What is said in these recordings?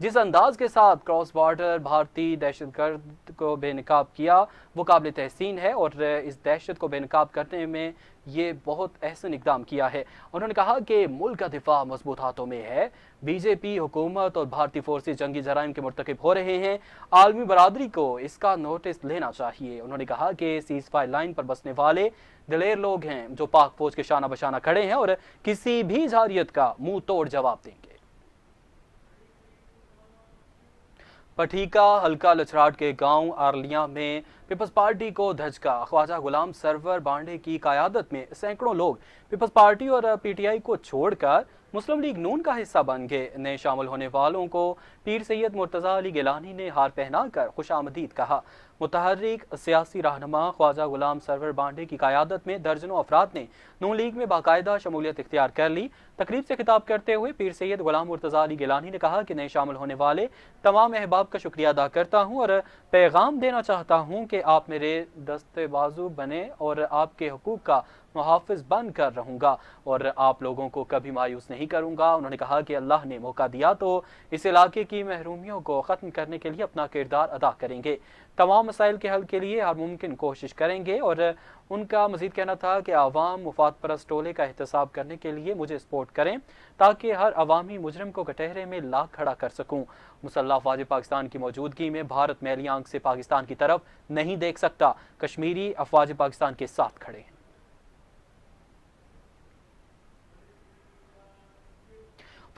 جس انداز کے ساتھ کراس بارڈر بھارتی دہشت گرد کو بے نقاب کیا وہ قابل تحسین ہے، اور اس دہشت کو بے نقاب کرنے میں یہ بہت احسن اقدام کیا ہے۔ انہوں نے کہا کہ ملک کا دفاع مضبوط ہاتھوں میں ہے، بی جے پی حکومت اور بھارتی فورسز جنگی جرائم کے مرتکب ہو رہے ہیں، عالمی برادری کو اس کا نوٹس لینا چاہیے۔ انہوں نے کہا کہ سیز فائر لائن پر بسنے والے دلیر لوگ ہیں جو پاک فوج کے شانہ بشانہ کھڑے ہیں اور کسی بھی جارحیت کا منہ توڑ جواب دیں گے۔ پٹھیکا حلقہ لچراٹ کے گاؤں آرلیاں میں پیپلز پارٹی کو دھچکا، خواجہ غلام سرور بانڈے کی قیادت میں سینکڑوں لوگ پیپلز پارٹی اور پی ٹی آئی کو چھوڑ کر مسلم لیگ نون کا حصہ بن گئے۔ نئے شامل ہونے والوں کو پیر سید مرتضیٰ علی گیلانی نے ہار پہنا کر خوش آمدید کہا۔ متحرک سیاسی رہنما خواجہ غلام سرور بانڈے کی قیادت میں درجنوں افراد نے نون لیگ میں باقاعدہ شمولیت اختیار کر لی۔ تقریب سے خطاب کرتے ہوئے پیر سید غلام مرتضیٰ علی گیلانی نے کہا کہ نئے شامل ہونے والے تمام احباب کا شکریہ ادا کرتا ہوں اور پیغام دینا چاہتا ہوں کہ آپ میرے دستے بازو بنے اور آپ کے حقوق کا محافظ بن کر رہوں گا اور آپ لوگوں کو کبھی مایوس نہیں کروں گا۔ انہوں نے کہا کہ اللہ نے موقع دیا تو اس علاقے کی محرومیوں کو ختم کرنے کے لیے اپنا کردار ادا کریں گے، تمام مسائل کے حل کے لیے ہر ممکن کوشش کریں گے، اور ان کا مزید کہنا تھا کہ عوام مفاد پرست ٹولے کا احتساب کرنے کے لیے مجھے سپورٹ کریں تاکہ ہر عوامی مجرم کو کٹہرے میں لا کھڑا کر سکوں۔ مسلح افواج پاکستان کی موجودگی میں بھارت میلی آنکھ سے پاکستان کی طرف نہیں دیکھ سکتا، کشمیری افواج پاکستان کے ساتھ کھڑے ہیں۔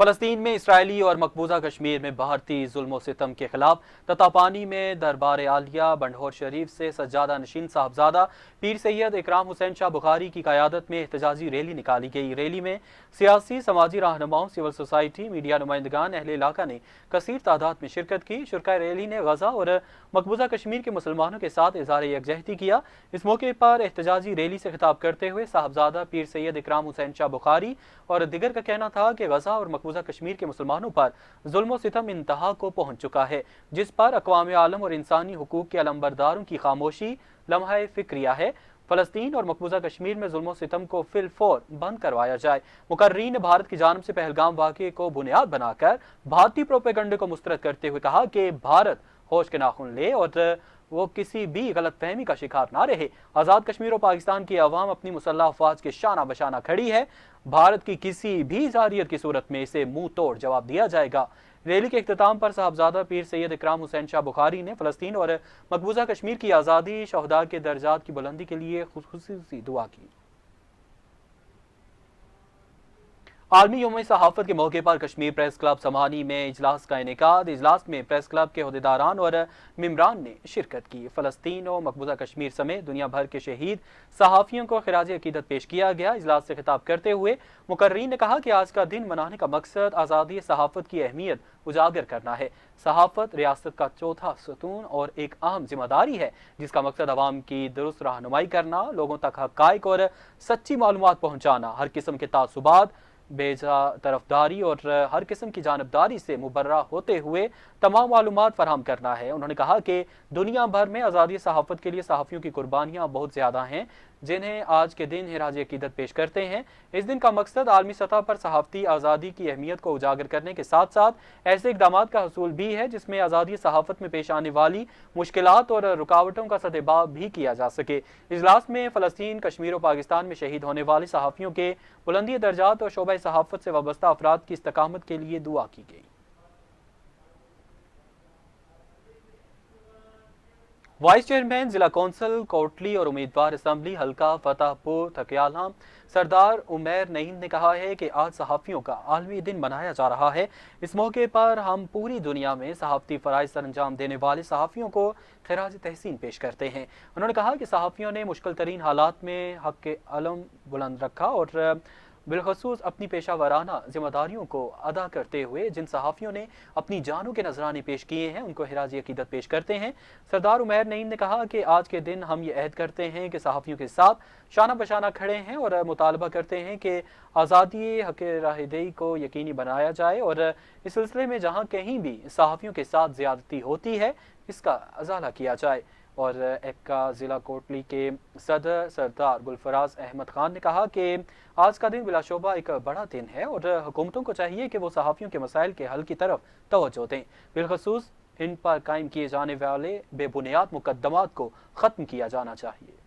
فلسطین میں اسرائیلی اور مقبوضہ کشمیر میں بھارتی ظلم و ستم کے خلاف تتاپانی میں دربار عالیہ بنڈھور شریف سے سجادہ نشین صاحبزادہ پیر سید اکرام حسین شاہ بخاری کی قیادت میں احتجاجی ریلی نکالی گئی۔ ریلی میں سیاسی سماجی رہنماؤں، سول سوسائٹی، میڈیا نمائندگان، اہل علاقہ نے کثیر تعداد میں شرکت کی۔ شرکائے ریلی نے غزہ اور مقبوضہ کشمیر کے مسلمانوں کے ساتھ اظہار یکجہتی کیا۔ اس موقع پر احتجاجی ریلی سے خطاب کرتے ہوئے صاحبزادہ پیر سید اکرام حسین شاہ بخاری اور دیگر کا کہنا تھا کہ غزہ اور مقبوضہ کشمیر کے مسلمانوں پر ظلم و ستم انتہا کو پہنچ چکا ہے، جس پر اقوام عالم اور انسانی حقوق کے علمبرداروں کی خاموشی لمحہ فکریہ ہے۔ فلسطین اور مقبوضہ کشمیر میں ظلم و ستم کو فی الفور بند کروایا جائے۔ مقررین نے بھارت کی جانب سے پہلگام واقعے کو بنیاد بنا کر بھارتی پروپیگنڈے کو مسترد کرتے ہوئے کہا کہ بھارت ہوش کے ناخن لے اور وہ کسی بھی غلط فہمی کا شکار نہ رہے۔ آزاد کشمیر و پاکستان کی عوام اپنی مسلح افواج کے شانہ بشانہ کھڑی ہے، بھارت کی کسی بھی جارحیت کی صورت میں اسے منہ توڑ جواب دیا جائے گا۔ ریلی کے اختتام پر صاحبزادہ پیر سید اکرام حسین شاہ بخاری نے فلسطین اور مقبوضہ کشمیر کی آزادی، شہداء کے درجات کی بلندی کے لیے خصوصی دعا کی۔ عالمی یوم صحافت کے موقع پر کشمیر پریس کلب سمہانی میں اجلاس کا انعقاد۔ اجلاس میں پریس کلب کے عہدیداران اور ممبران نے شرکت کی۔ فلسطین و مقبوضہ کشمیر سمیت دنیا بھر کے شہید صحافیوں کو خراج عقیدت پیش کیا گیا۔ اجلاس سے خطاب کرتے ہوئے مقررین نے کہا کہ آج کا دن منانے کا مقصد آزادی صحافت کی اہمیت اجاگر کرنا ہے۔ صحافت ریاست کا چوتھا ستون اور ایک اہم ذمہ داری ہے، جس کا مقصد عوام کی درست رہنمائی کرنا، لوگوں تک حقائق اور سچی معلومات پہنچانا، ہر قسم کے تعصبات، بیجا طرفداری اور ہر قسم کی جانبداری سے مبرہ ہوتے ہوئے تمام معلومات فراہم کرنا ہے۔ انہوں نے کہا کہ دنیا بھر میں آزادی صحافت کے لیے صحافیوں کی قربانیاں بہت زیادہ ہیں، جنہیں آج کے دن خراج عقیدت پیش کرتے ہیں۔ اس دن کا مقصد عالمی سطح پر صحافتی آزادی کی اہمیت کو اجاگر کرنے کے ساتھ ساتھ ایسے اقدامات کا حصول بھی ہے جس میں آزادی صحافت میں پیش آنے والی مشکلات اور رکاوٹوں کا سدباب بھی کیا جا سکے۔ اجلاس میں فلسطین، کشمیر و پاکستان میں شہید ہونے والے صحافیوں کے بلندی درجات اور شعبہ صحافت سے وابستہ افراد کی استقامت کے لیے دعا کی گئی۔ وائس چیئرمین ضلع کونسل کوٹلی اور امیدوار اسمبلی حلقہ فتح پور تھکیالہ سردار عمیر نعیم نے کہا ہے کہ آج صحافیوں کا عالمی دن منایا جا رہا ہے۔ اس موقع پر ہم پوری دنیا میں صحافتی فرائض سر انجام دینے والے صحافیوں کو خراج تحسین پیش کرتے ہیں۔ انہوں نے کہا کہ صحافیوں نے مشکل ترین حالات میں حق کے علم بلند رکھا اور بالخصوص اپنی پیشہ ورانہ ذمہ داریوں کو ادا کرتے ہوئے جن صحافیوں نے اپنی جانوں کے نذرانے پیش کیے ہیں ان کو خراج عقیدت پیش کرتے ہیں۔ سردار عمیر نعیم نے کہا کہ آج کے دن ہم یہ عہد کرتے ہیں کہ صحافیوں کے ساتھ شانہ بشانہ کھڑے ہیں اور مطالبہ کرتے ہیں کہ آزادی، حق راہدہی کو یقینی بنایا جائے اور اس سلسلے میں جہاں کہیں بھی صحافیوں کے ساتھ زیادتی ہوتی ہے اس کا ازالہ کیا جائے۔ اور ایکا ضلع کوٹلی کے صدر سردار گلفراز احمد خان نے کہا کہ آج کا دن بلا شبہ ایک بڑا دن ہے اور حکومتوں کو چاہیے کہ وہ صحافیوں کے مسائل کے حل کی طرف توجہ دیں، بالخصوص ان پر قائم کیے جانے والے بے بنیاد مقدمات کو ختم کیا جانا چاہیے۔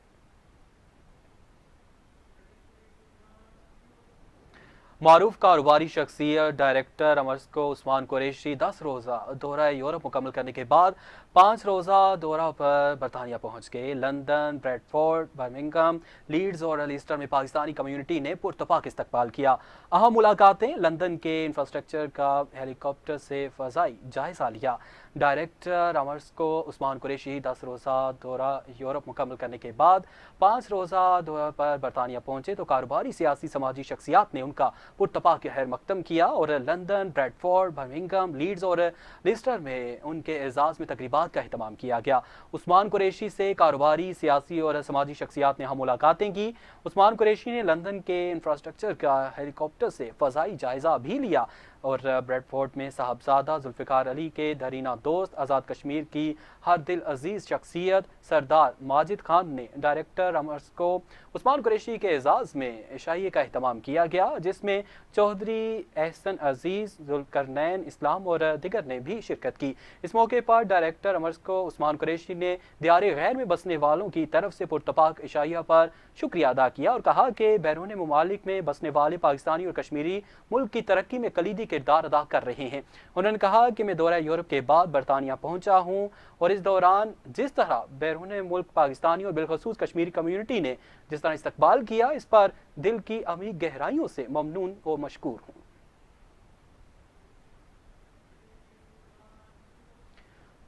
معروف کاروباری شخصیت ڈائریکٹر امرسکو عثمان قریشی 10 روزہ دورہ یورپ مکمل کرنے کے بعد 5 روزہ دورہ پر برطانیہ پہنچ گئے۔ London, Bradford, Birmingham, Leeds اور لیسٹر میں پاکستانی کمیونٹی نے پرتپاک استقبال کیا۔ اہم ملاقاتیں: لندن کے انفراسٹرکچر کا ہیلی کاپٹر سے فضائی جائزہ لیا۔ ڈائریکٹر امرسکو عثمان قریشی 10 روزہ دورہ یورپ مکمل کرنے کے بعد 5 روزہ دورہ پر برطانیہ پہنچے تو کاروباری، سیاسی، سماجی شخصیات نے ان کا پرتپاک خیر مقدم کیا اور London, Bradford, Birmingham, Leeds اور لیسٹر میں ان کے اعزاز میں تقریبات کا اہتمام کیا گیا۔ عثمان قریشی سے کاروباری، سیاسی اور سماجی شخصیات نے اہم ملاقاتیں کی۔ عثمان قریشی نے لندن کے انفراسٹرکچر کا ہیلی کاپٹر سے فضائی جائزہ بھی لیا اور بریڈ فورڈ میں صاحبزادہ ذوالفقار علی کے دیرینہ دوست، آزاد کشمیر کی ہر دل عزیز شخصیت سردار ماجد خان نے ڈائریکٹر امرسکو عثمان قریشی کے اعزاز میں عشائیے کا اہتمام کیا گیا، جس میں چودھری احسن عزیز، ذوالقرنین اسلام اور دیگر نے بھی شرکت کی۔ اس موقع پر ڈائریکٹر امرسکو عثمان قریشی نے دیار غیر میں بسنے والوں کی طرف سے پرتپاک عشائیہ پر شکریہ ادا کیا اور کہا کہ بیرون ممالک میں بسنے والے پاکستانی اور کشمیری ملک کی ترقی میں کلیدی کردار ادا کر رہے ہیں۔ انہوں نے کہا کہ میں دورہ یورپ کے بعد برطانیہ پہنچا ہوں اور اس دوران جس طرح بیرون ملک پاکستانی اور بالخصوص کشمیری کمیونٹی نے جس طرح استقبال کیا، اس پر دل کی عمیق گہرائیوں سے ممنون و مشکور ہوں۔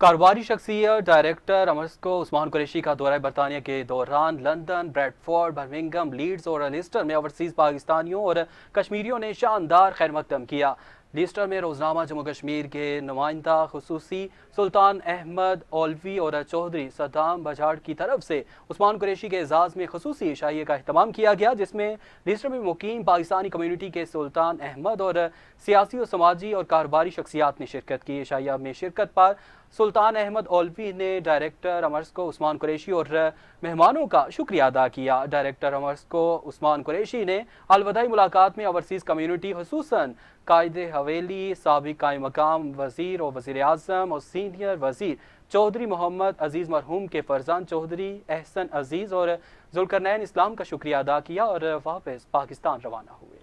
کاروباری شخصیت ڈائریکٹر امرسکو عثمان قریشی کا دورہ برطانیہ کے دوران London, Bradford, Birmingham, Leeds اور لیسٹر میں اوورسیز پاکستانیوں اور کشمیریوں نے شاندار خیر مقدم کیا۔ لیسٹر میں روزنامہ جموں کشمیر کے نمائندہ خصوصی سلطان احمد اولوی اور چودھری صدام بجاڑ کی طرف سے عثمان قریشی کے اعزاز میں خصوصی عشائیے کا اہتمام کیا گیا، جس میں لیسٹر میں مقیم پاکستانی کمیونٹی کے سلطان احمد اور سیاسی و سماجی اور کاروباری شخصیات نے شرکت کی۔ عشائیہ میں شرکت پر سلطان احمد اولوی نے ڈائریکٹر امرسکو عثمان قریشی اور مہمانوں کا شکریہ ادا کیا۔ ڈائریکٹر امرسکو عثمان قریشی نے الوداعی ملاقات میں اوورسیز کمیونٹی، خصوصاً قائد حویلی، سابق قائم مقام وزیر اور وزیر اعظم اور سینئر وزیر چودھری محمد عزیز مرحوم کے فرزند چودھری احسن عزیز اور ذوالقرنین اسلام کا شکریہ ادا کیا اور واپس پاکستان روانہ ہوئے۔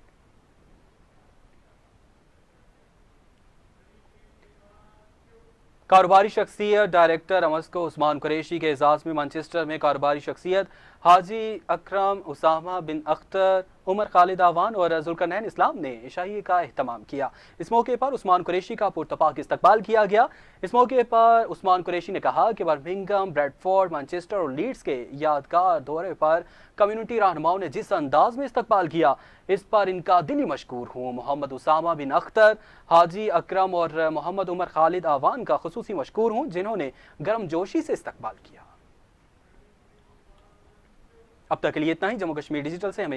کاروباری شخصیت ڈائریکٹر امرسکو عثمان قریشی کے اعزاز میں مانچسٹر میں کاروباری شخصیت حاجی اکرم اسامہ بن اختر، عمر خالد اعوان اور ذوالقرنین اسلام نے عشائیے کا اہتمام کیا۔ اس موقع پر عثمان قریشی کا پرتپاک استقبال کیا گیا۔ اس موقع پر عثمان قریشی نے کہا کہ برمنگھم، بریڈ فورڈ، مانچسٹر اور لیڈز کے یادگار دورے پر کمیونٹی رہنماؤں نے جس انداز میں استقبال کیا، اس پر ان کا دلی مشکور ہوں۔ محمد اسامہ بن اختر، حاجی اکرم اور محمد عمر خالد اعوان کا خصوصی مشکور ہوں، جنہوں نے گرم جوشی سے استقبال کیا۔ اب تک کے لیے اتنا ہی۔ جموں کشمیر ڈیجیٹل سے ہمیں